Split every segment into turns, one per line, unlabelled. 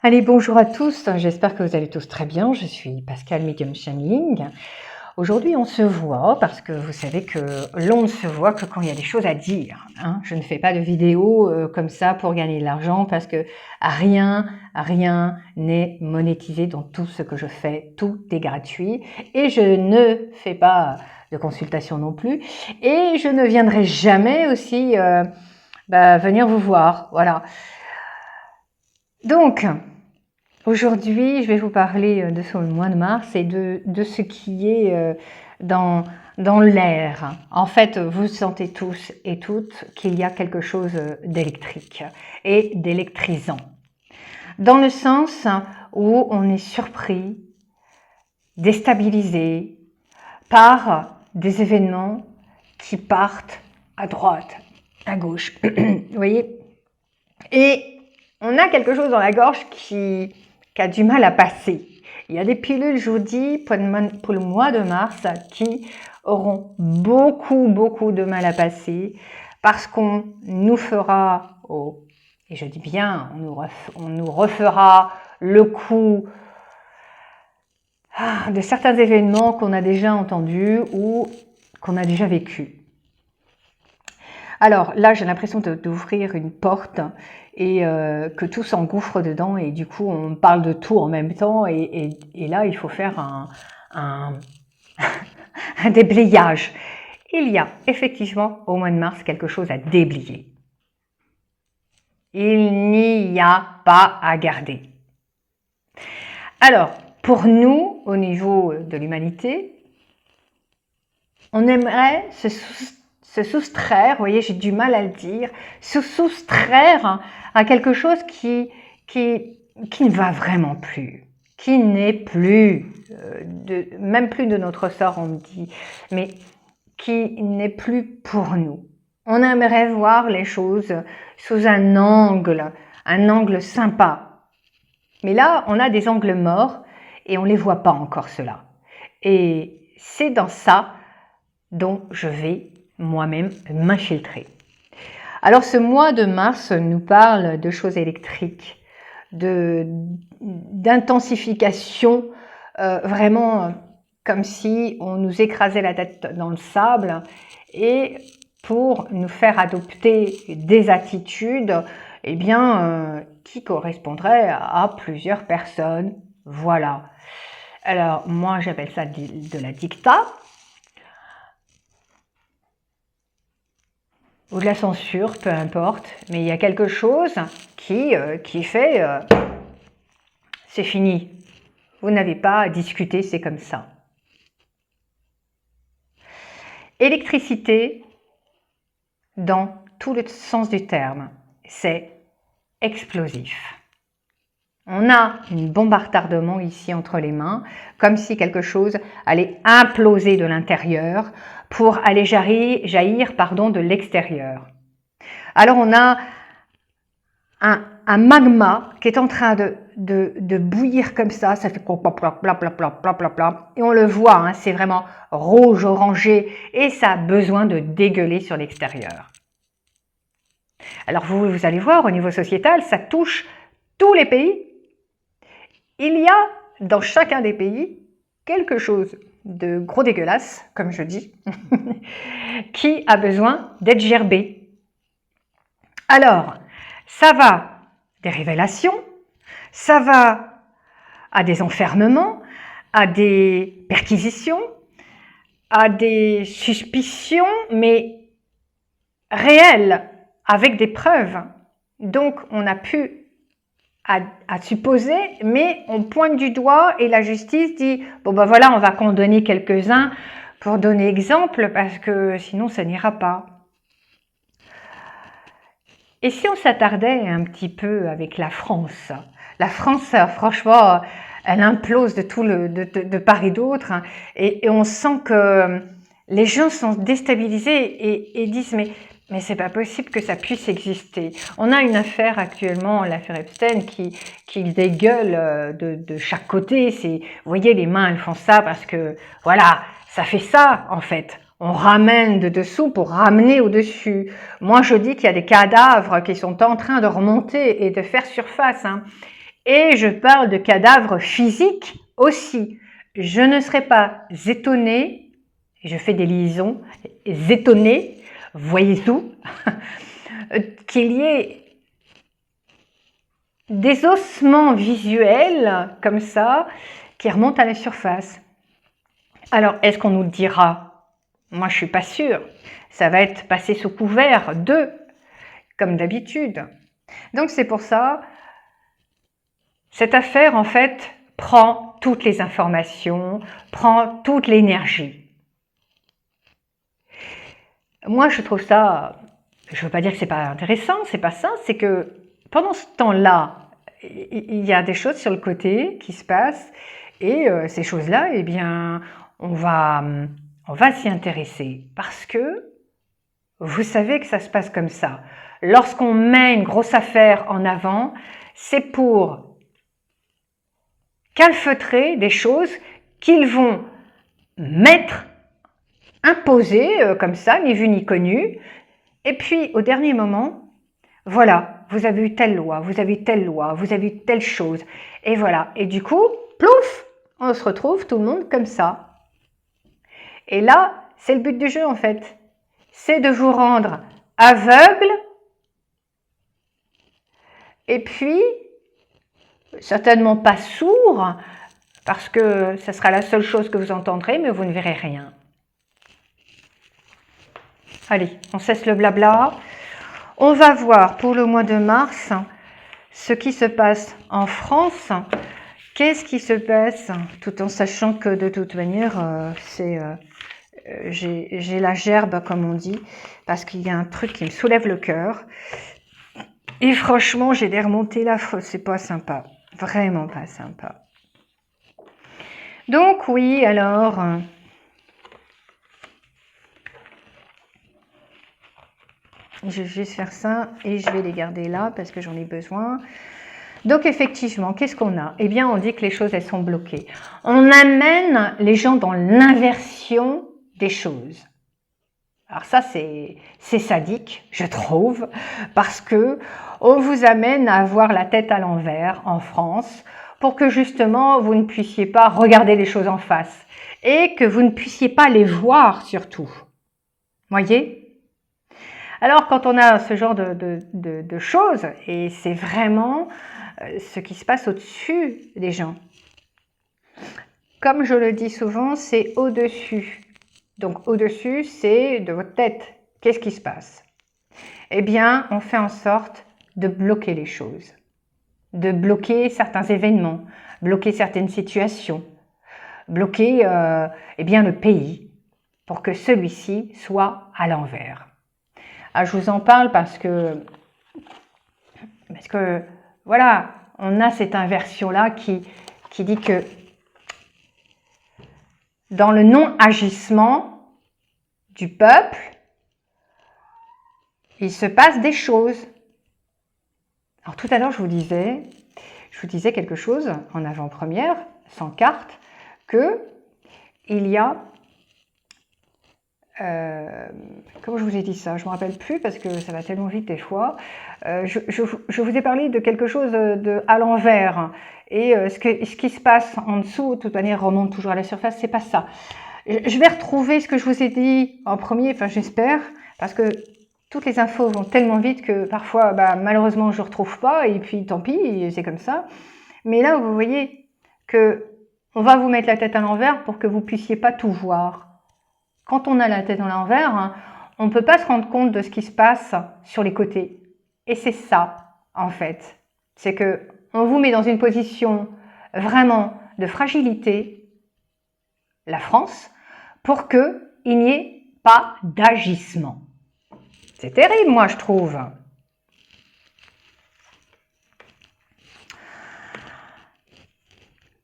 Allez, bonjour à tous, j'espère que vous allez tous très bien. Je suis Pascal Medium Channeling. Aujourd'hui, on se voit parce que vous savez que l'on ne se voit que quand il y a des choses à dire. Je ne fais pas de vidéos comme ça pour gagner de l'argent parce que rien n'est monétisé dans tout ce que je fais. Tout est gratuit et je ne fais pas de consultation non plus. Et je ne viendrai jamais aussi venir vous voir. Voilà. Donc, aujourd'hui, je vais vous parler de ce mois de mars et de ce qui est dans l'air. En fait, vous sentez tous et toutes qu'il y a quelque chose d'électrique et d'électrisant. Dans le sens où on est surpris, déstabilisé par des événements qui partent à droite, à gauche. Vous voyez? Et on a quelque chose dans la gorge qui a du mal à passer. Il y a des pilules, je vous dis, pour le mois de mars qui auront beaucoup de mal à passer parce qu'on nous fera, et je dis bien, on nous refera le coup de certains événements qu'on a déjà entendus ou qu'on a déjà vécu. Alors là, j'ai l'impression d'ouvrir une porte et que tout s'engouffre dedans et du coup, on parle de tout en même temps et là, il faut faire un déblayage. Il y a effectivement au mois de mars quelque chose à déblayer. Il n'y a pas à garder. Alors, pour nous, au niveau de l'humanité, on aimerait se soustraire, vous voyez, j'ai du mal à le dire, se soustraire à quelque chose qui ne va vraiment plus, qui n'est plus, même plus de notre sort, on me dit, mais qui n'est plus pour nous. On aimerait voir les choses sous un angle sympa. Mais là, on a des angles morts et on ne les voit pas encore cela. Et c'est dans ça dont je vais moi-même m'infiltrer. Alors ce mois de mars nous parle de choses électriques, d'intensification, vraiment comme si on nous écrasait la tête dans le sable et pour nous faire adopter des attitudes qui correspondraient à plusieurs personnes. Voilà. Alors moi j'appelle ça de la dicta. Ou de la censure, peu importe, mais il y a quelque chose qui fait c'est fini, vous n'avez pas à discuter, c'est comme ça. Électricité, dans tout le sens du terme, c'est explosif. On a une bombe à retardement ici entre les mains, comme si quelque chose allait imploser de l'intérieur pour aller jaillir de l'extérieur. Alors on a un magma qui est en train de bouillir comme ça fait et on le voit, c'est vraiment rouge, orangé, et ça a besoin de dégueuler sur l'extérieur. Alors vous allez voir, au niveau sociétal, ça touche tous les pays. Il y a dans chacun des pays quelque chose de gros dégueulasse, comme je dis, qui a besoin d'être gerbé. Alors, ça va des révélations, ça va à des enfermements, à des perquisitions, à des suspicions, mais réelles, avec des preuves. Donc, on a pu à supposer, mais on pointe du doigt et la justice dit bon ben voilà, on va condamner quelques-uns pour donner exemple parce que sinon ça n'ira pas. Et si on s'attardait un petit peu avec la France, franchement, elle implose de part et d'autre, et on sent que les gens sont déstabilisés et disent mais c'est pas possible que ça puisse exister. On a une affaire actuellement, l'affaire Epstein, qui dégueule de chaque côté. Vous voyez, les mains, elles font ça parce que, voilà, ça fait ça, en fait. On ramène de dessous pour ramener au-dessus. Moi, je dis qu'il y a des cadavres qui sont en train de remonter et de faire surface. Et je parle de cadavres physiques aussi. Je ne serais pas étonnée, je fais des liaisons, étonnée, voyez-vous, qu'il y ait des ossements visuels comme ça qui remontent à la surface. Alors, est-ce qu'on nous le dira? Moi, je suis pas sûre. Ça va être passé sous couvert de, comme d'habitude. Donc, c'est pour ça, cette affaire, en fait, prend toutes les informations, prend toute l'énergie. Moi, je trouve ça, je veux pas dire que c'est pas intéressant, c'est pas ça, c'est que pendant ce temps-là, il y a des choses sur le côté qui se passent et ces choses-là, eh bien, on va s'y intéresser parce que vous savez que ça se passe comme ça. Lorsqu'on met une grosse affaire en avant, c'est pour calfeutrer des choses qu'ils vont mettre, imposer comme ça, ni vu ni connu. Et puis, au dernier moment, voilà, vous avez eu telle loi, vous avez eu telle loi, vous avez eu telle chose. Et voilà. Et du coup, plouf, on se retrouve tout le monde comme ça. Et là, c'est le but du jeu en fait. C'est de vous rendre aveugle et puis certainement pas sourd parce que ce sera la seule chose que vous entendrez, mais vous ne verrez rien. Allez, on cesse le blabla. On va voir pour le mois de mars ce qui se passe en France. Qu'est-ce qui se passe? Tout en sachant que de toute manière, j'ai la gerbe, comme on dit, parce qu'il y a un truc qui me soulève le cœur. Et franchement, j'ai des remontées là, c'est pas sympa. Vraiment pas sympa. Donc oui, alors... je vais juste faire ça et je vais les garder là parce que j'en ai besoin. Donc effectivement, qu'est-ce qu'on a? Eh bien, on dit que les choses, elles sont bloquées. On amène les gens dans l'inversion des choses. Alors ça, c'est sadique, je trouve, parce que on vous amène à avoir la tête à l'envers en France pour que justement, vous ne puissiez pas regarder les choses en face et que vous ne puissiez pas les voir surtout. Voyez? Alors, quand on a ce genre de choses, et c'est vraiment ce qui se passe au-dessus des gens. Comme je le dis souvent, c'est au-dessus. Donc, au-dessus, c'est de votre tête. Qu'est-ce qui se passe? Eh bien, on fait en sorte de bloquer les choses, de bloquer certains événements, bloquer certaines situations, bloquer eh bien, le pays pour que celui-ci soit à l'envers. Ah, je vous en parle parce que voilà, on a cette inversion-là qui dit que dans le non-agissement du peuple, il se passe des choses. Alors tout à l'heure, je vous disais quelque chose en avant-première, sans carte, que il y a... comment je vous ai dit ça? Je ne me rappelle plus parce que ça va tellement vite des fois. Je vous ai parlé de quelque chose à l'envers. Et ce qui se passe en dessous, de toute manière, remonte toujours à la surface, c'est pas ça. Je vais retrouver ce que je vous ai dit en premier, enfin j'espère, parce que toutes les infos vont tellement vite que parfois, malheureusement, je ne retrouve pas, et puis tant pis, c'est comme ça. Mais là, vous voyez que on va vous mettre la tête à l'envers pour que vous puissiez pas tout voir. Quand on a la tête à l'envers, on ne peut pas se rendre compte de ce qui se passe sur les côtés. Et c'est ça, en fait. C'est que on vous met dans une position vraiment de fragilité, la France, pour qu'il n'y ait pas d'agissement. C'est terrible, moi, je trouve.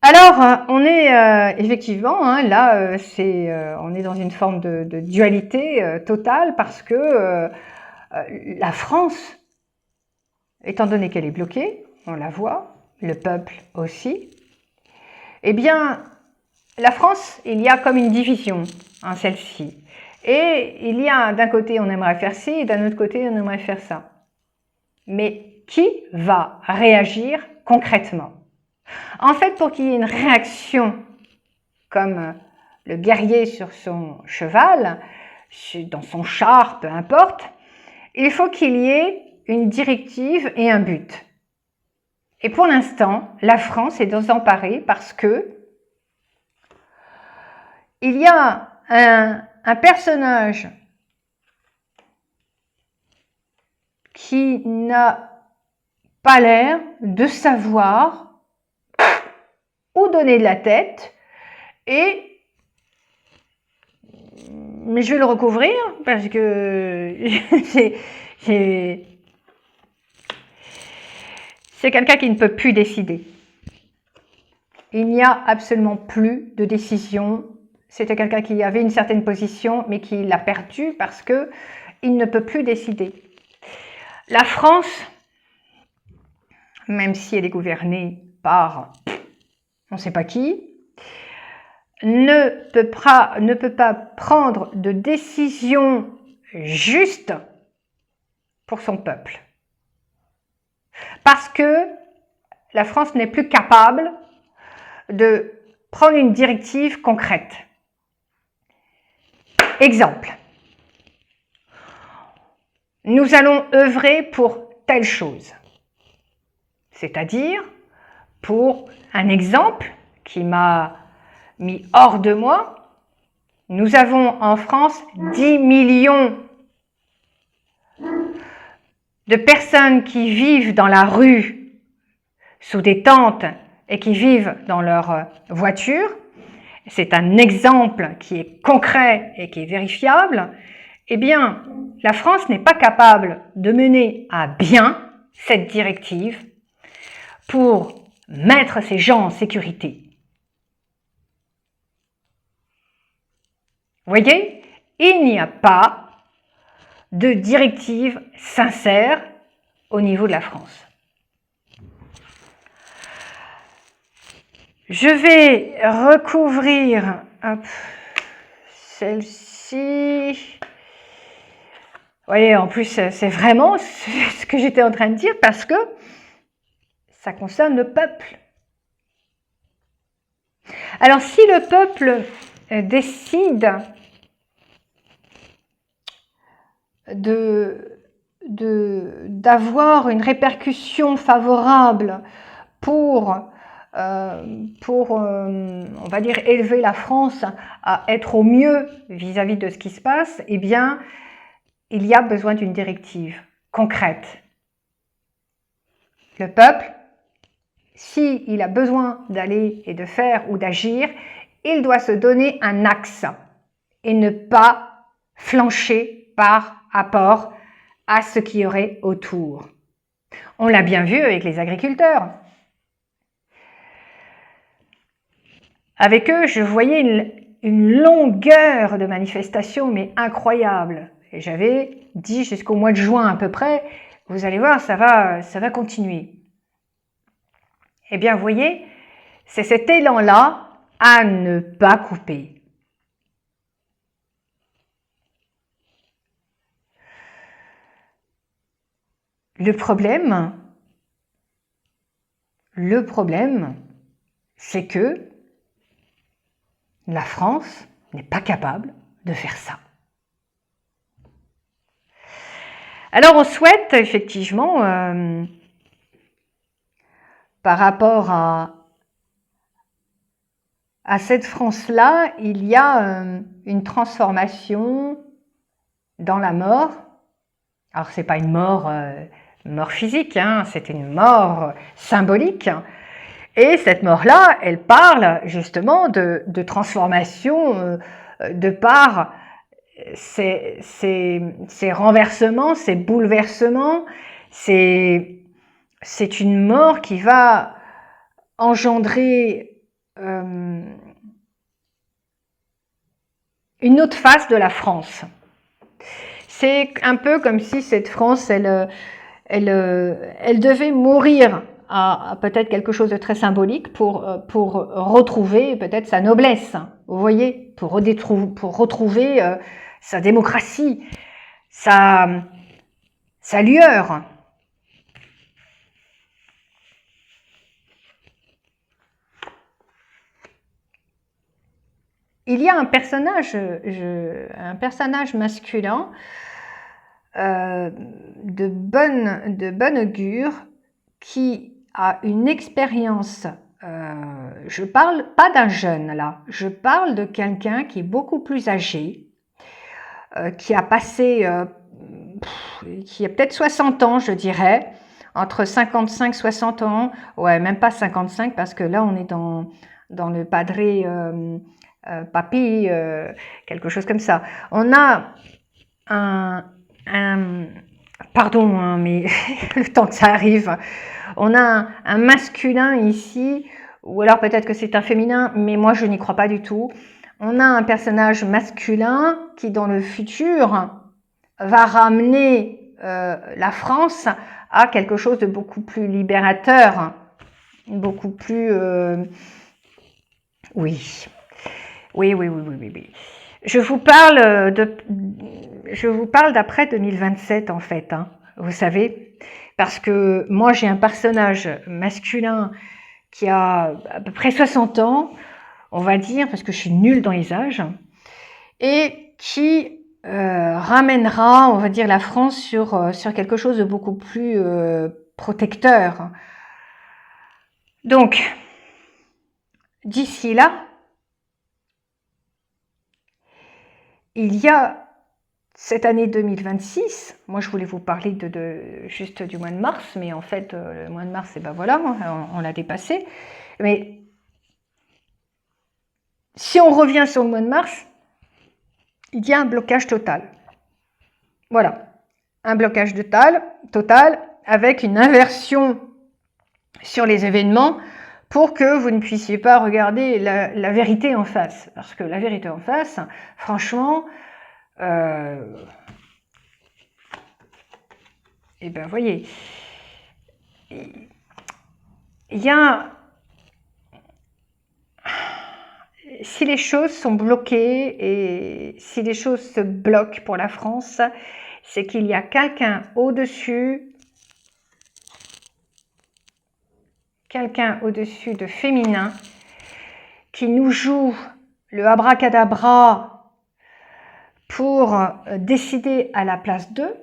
Alors, on est effectivement, là, on est dans une forme de dualité totale parce que la France, étant donné qu'elle est bloquée, on la voit, le peuple aussi, eh bien, la France, il y a comme une division, celle-ci. Et il y a d'un côté, on aimerait faire ci, et d'un autre côté, on aimerait faire ça. Mais qui va réagir concrètement. En fait, pour qu'il y ait une réaction comme le guerrier sur son cheval, dans son char, peu importe, il faut qu'il y ait une directive et un but. Et pour l'instant, la France est désemparée parce que il y a un personnage qui n'a pas l'air de savoir où donner de la tête mais je vais le recouvrir parce que c'est quelqu'un qui ne peut plus décider. Il n'y a absolument plus de décision. C'était quelqu'un qui avait une certaine position mais qui l'a perdue parce que il ne peut plus décider. La France, même si elle est gouvernée par on ne sait pas qui, ne peut pas prendre de décision juste pour son peuple. Parce que la France n'est plus capable de prendre une directive concrète. Exemple. Nous allons œuvrer pour telle chose. C'est-à-dire, pour un exemple qui m'a mis hors de moi, nous avons en France 10 millions de personnes qui vivent dans la rue sous des tentes et qui vivent dans leur voiture. C'est un exemple qui est concret et qui est vérifiable. Eh bien, la France n'est pas capable de mener à bien cette directive pour mettre ces gens en sécurité. Vous voyez, il n'y a pas de directive sincère au niveau de la France. Je vais recouvrir celle-ci. Vous voyez, en plus, c'est vraiment ce que j'étais en train de dire parce que ça concerne le peuple. Alors, si le peuple décide d'avoir une répercussion favorable pour on va dire, élever la France à être au mieux vis-à-vis de ce qui se passe, eh bien, il y a besoin d'une directive concrète. Le peuple, s'il a besoin d'aller et de faire ou d'agir, il doit se donner un axe et ne pas flancher par rapport à ce qu'il y aurait autour. On l'a bien vu avec les agriculteurs. Avec eux, je voyais une longueur de manifestation, mais incroyable. Et j'avais dit jusqu'au mois de juin à peu près, vous allez voir, ça va continuer. Eh bien, vous voyez, c'est cet élan-là à ne pas couper. Le problème, c'est que la France n'est pas capable de faire ça. Alors, on souhaite effectivement, par rapport à cette France-là, il y a une transformation dans la mort. Alors, c'est pas une mort physique, hein, c'est une mort symbolique. Et cette mort-là, elle parle justement de transformation de par ces renversements, ces bouleversements. C'est une mort qui va engendrer une autre face de la France. C'est un peu comme si cette France, elle devait mourir à peut-être quelque chose de très symbolique pour retrouver peut-être sa noblesse, vous voyez, pour retrouver sa démocratie, sa lueur. il y a un personnage masculin de bonne augure qui a une expérience. Je parle pas d'un jeune là, je parle de quelqu'un qui est beaucoup plus âgé, qui a passé, qui a peut-être 60 ans, je dirais, entre 55 et 60 ans, ouais, même pas 55 parce que là on est dans le padré papy, quelque chose comme ça. On a pardon, hein, mais le temps que ça arrive, on a un masculin ici, ou alors peut-être que c'est un féminin, mais moi je n'y crois pas du tout. On a un personnage masculin qui dans le futur va ramener la France à quelque chose de beaucoup plus libérateur, beaucoup plus... Oui, oui. Je vous parle d'après 2027 en fait, hein, vous savez, parce que moi j'ai un personnage masculin qui a à peu près 60 ans, on va dire, parce que je suis nulle dans les âges, et qui ramènera, on va dire, la France sur quelque chose de beaucoup plus protecteur. Donc, d'ici là, il y a cette année 2026, moi je voulais vous parler juste du mois de mars, mais en fait le mois de mars, et ben voilà, on l'a dépassé. Mais si on revient sur le mois de mars, il y a un blocage total. Voilà, un blocage total avec une inversion sur les événements pour que vous ne puissiez pas regarder la vérité en face. Parce que la vérité en face, franchement, et ben voyez, il y a... Si les choses sont bloquées et si les choses se bloquent pour la France, c'est qu'il y a quelqu'un au-dessus de féminin qui nous joue le abracadabra pour décider à la place d'eux,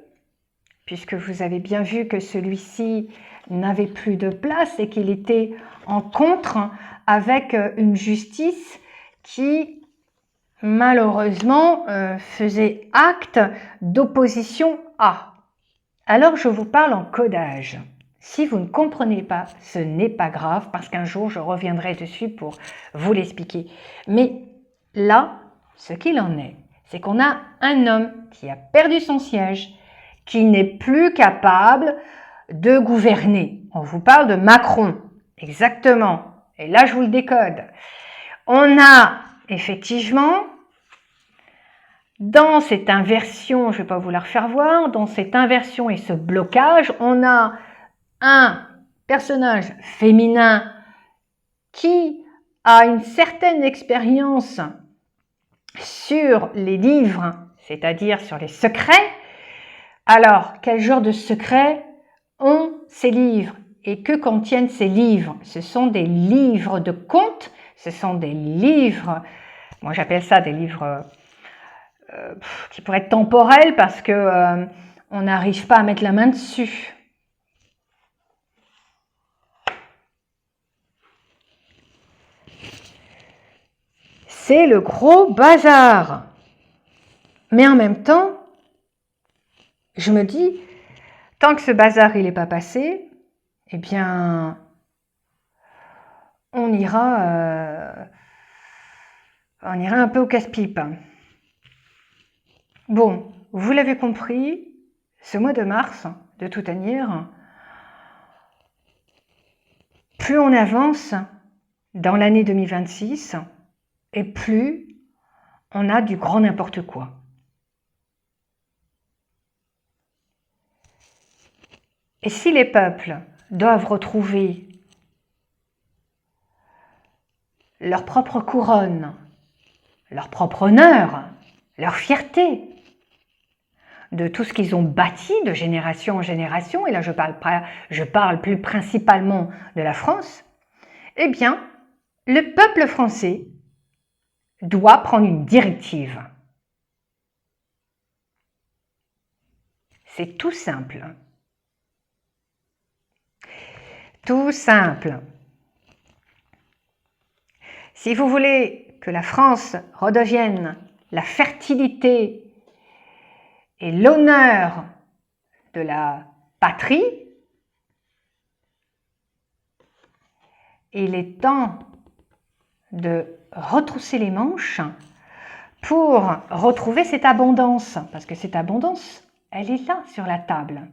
puisque vous avez bien vu que celui-ci n'avait plus de place et qu'il était en contre avec une justice qui malheureusement faisait acte d'opposition à. Alors je vous parle en codage. Si vous ne comprenez pas, ce n'est pas grave parce qu'un jour je reviendrai dessus pour vous l'expliquer. Mais là, ce qu'il en est, c'est qu'on a un homme qui a perdu son siège, qui n'est plus capable de gouverner. On vous parle de Macron, exactement. Et là, je vous le décode. On a effectivement, dans cette inversion, je ne vais pas vous la refaire voir, dans cette inversion et ce blocage, on a un personnage féminin qui a une certaine expérience sur les livres, c'est-à-dire sur les secrets. Alors, quel genre de secrets ont ces livres et que contiennent ces livres? Ce sont des livres de contes, ce sont des livres, moi j'appelle ça des livres qui pourraient être temporels parce que on n'arrive pas à mettre la main dessus. C'est le gros bazar. Mais en même temps, je me dis, tant que ce bazar il n'est pas passé, eh bien, on ira un peu au casse-pipe. Bon, vous l'avez compris, ce mois de mars, de toute manière, plus on avance dans l'année 2026, et plus on a du grand n'importe quoi. Et si les peuples doivent retrouver leur propre couronne, leur propre honneur, leur fierté, de tout ce qu'ils ont bâti de génération en génération, et là je parle plus principalement de la France, eh bien, le peuple français doit prendre une directive. C'est tout simple. Tout simple. Si vous voulez que la France redevienne la fertilité et l'honneur de la patrie, il est temps de retrousser les manches pour retrouver cette abondance, parce que cette abondance, elle est là sur la table.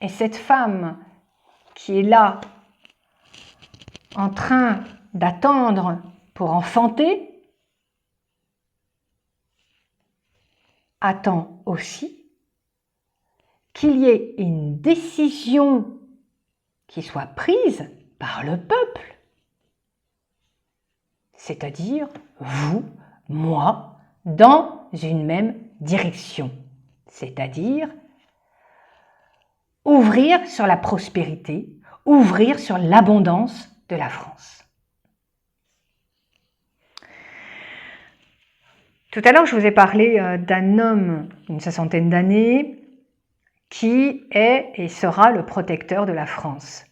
Et cette femme qui est là, en train d'attendre pour enfanter, attend aussi qu'il y ait une décision qui soit prise par le peuple. C'est-à-dire vous, moi, dans une même direction. C'est-à-dire ouvrir sur la prospérité, ouvrir sur l'abondance de la France. Tout à l'heure, je vous ai parlé d'un homme d'une soixantaine d'années qui est et sera le protecteur de la France.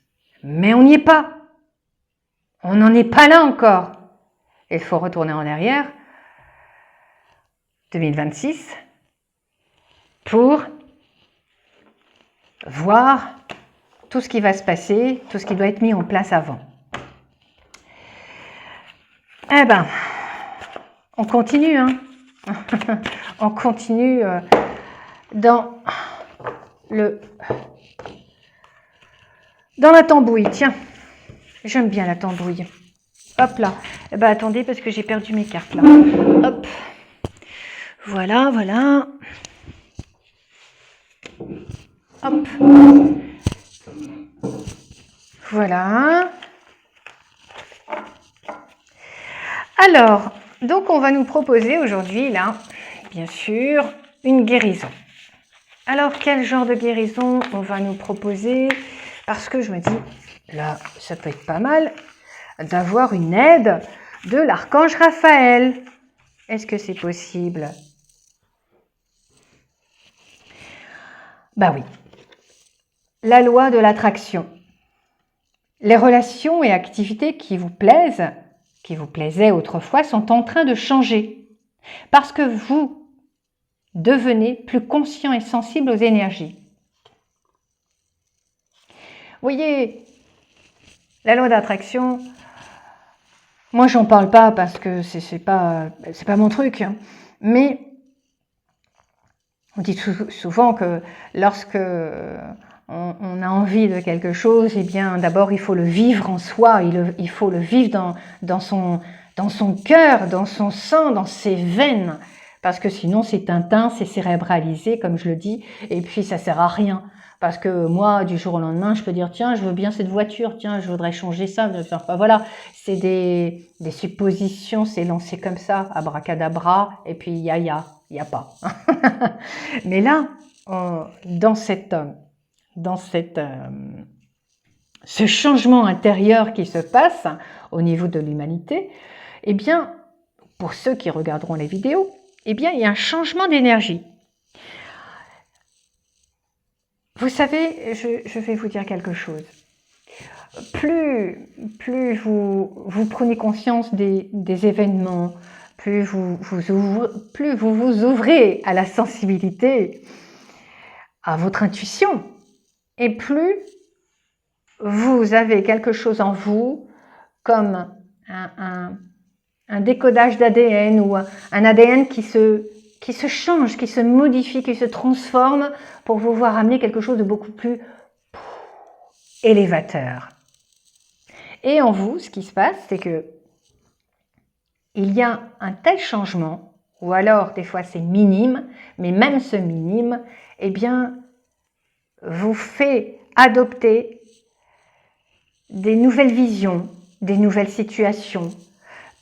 Mais on n'y est pas. On n'en est pas là encore. Il faut retourner en arrière, 2026, pour voir tout ce qui va se passer, tout ce qui doit être mis en place avant. Eh ben, on continue, hein. On continue dans la tambouille. Tiens, j'aime bien la tambouille. Hop là. Eh ben, attendez, parce que j'ai perdu mes cartes là. Hop. Voilà, voilà. Hop. Voilà. Alors, donc on va nous proposer aujourd'hui, là, bien sûr, une guérison. Alors, quel genre de guérison on va nous proposer? Parce que je me dis, là, ça peut être pas mal d'avoir une aide de l'archange Raphaël. Est-ce que c'est possible? Bah oui. La loi de l'attraction. Les relations et activités qui vous plaisent, qui vous plaisaient autrefois, sont en train de changer. Parce que vous devenez plus conscient et sensible aux énergies. Vous voyez, la loi d'attraction, moi j'en parle pas parce que c'est pas mon truc, hein. Mais on dit souvent que lorsque on a envie de quelque chose, eh bien d'abord il faut le vivre en soi, il faut le vivre dans son cœur, dans son sang, dans ses veines, parce que sinon c'est tintin, c'est cérébralisé comme je le dis, et puis ça sert à rien. Parce que moi, du jour au lendemain, je peux dire, tiens, je veux bien cette voiture, tiens, je voudrais changer ça. Enfin, voilà, c'est des suppositions, c'est lancé comme ça, abracadabra, et puis il y a pas. Mais là, dans ce changement intérieur qui se passe au niveau de l'humanité, eh bien, pour ceux qui regarderont les vidéos, eh bien, il y a un changement d'énergie. Vous savez, je vais vous dire quelque chose. Plus vous prenez conscience des événements, plus vous vous ouvrez à la sensibilité, à votre intuition, et plus vous avez quelque chose en vous comme un décodage d'ADN ou un ADN qui se change, qui se modifie, qui se transforme pour vous voir amener quelque chose de beaucoup plus élévateur. Et en vous, ce qui se passe, c'est que il y a un tel changement, ou alors des fois c'est minime, mais même ce minime, eh bien, vous fait adopter des nouvelles visions, des nouvelles situations,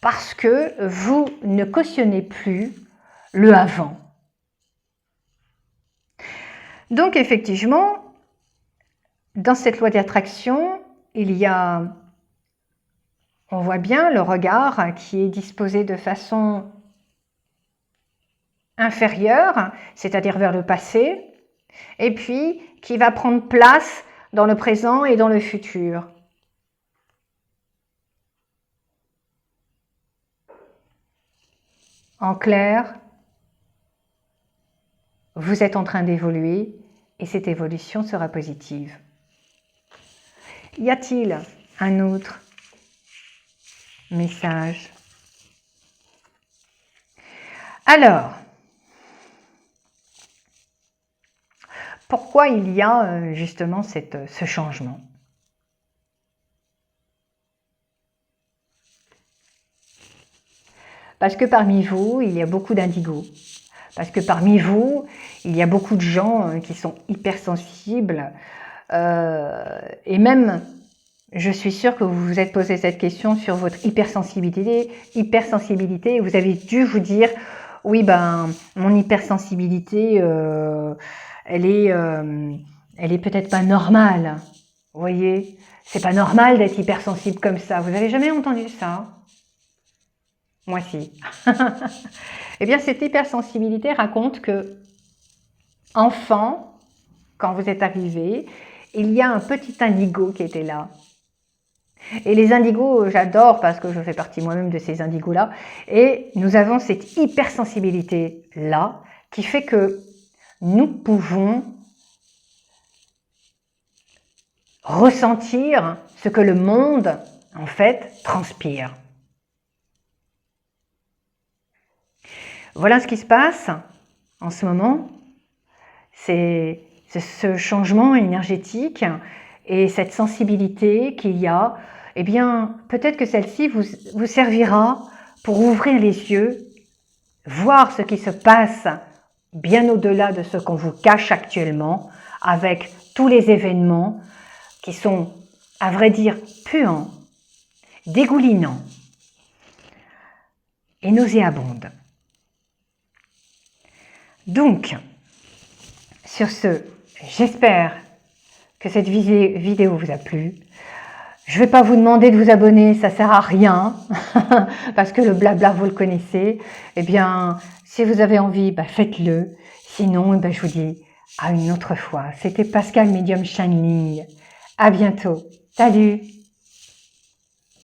parce que vous ne cautionnez plus le avant. Donc effectivement, dans cette loi d'attraction, il y a on voit bien le regard qui est disposé de façon inférieure, c'est-à-dire vers le passé, et puis qui va prendre place dans le présent et dans le futur. En clair, vous êtes en train d'évoluer et cette évolution sera positive. Y a-t-il un autre message? Alors, pourquoi il y a justement ce changement? Parce que parmi vous, il y a beaucoup d'indigo. Parce que parmi vous, il y a beaucoup de gens qui sont hypersensibles. Et même, je suis sûre que vous vous êtes posé cette question sur votre hypersensibilité. Et vous avez dû vous dire, oui, ben, mon hypersensibilité, elle est peut-être pas normale. Vous voyez, c'est pas normal d'être hypersensible comme ça. Vous n'avez jamais entendu ça? Moi, si. Eh bien, cette hypersensibilité raconte que, enfant, quand vous êtes arrivé, il y a un petit indigo qui était là. Et les indigos, j'adore parce que je fais partie moi-même de ces indigos-là. Et nous avons cette hypersensibilité-là qui fait que nous pouvons ressentir ce que le monde, en fait, transpire. Voilà ce qui se passe en ce moment. C'est ce changement énergétique et cette sensibilité qu'il y a. Eh bien, peut-être que celle-ci vous servira pour ouvrir les yeux, voir ce qui se passe bien au-delà de ce qu'on vous cache actuellement, avec tous les événements qui sont, à vrai dire, puants, dégoulinants et nauséabondes. Donc, sur ce, j'espère que cette vidéo vous a plu. Je ne vais pas vous demander de vous abonner, ça ne sert à rien, parce que le blabla, vous le connaissez. Eh bien, si vous avez envie, faites-le. Sinon, je vous dis à une autre fois. C'était Pascal Medium Channeling. À bientôt. Salut!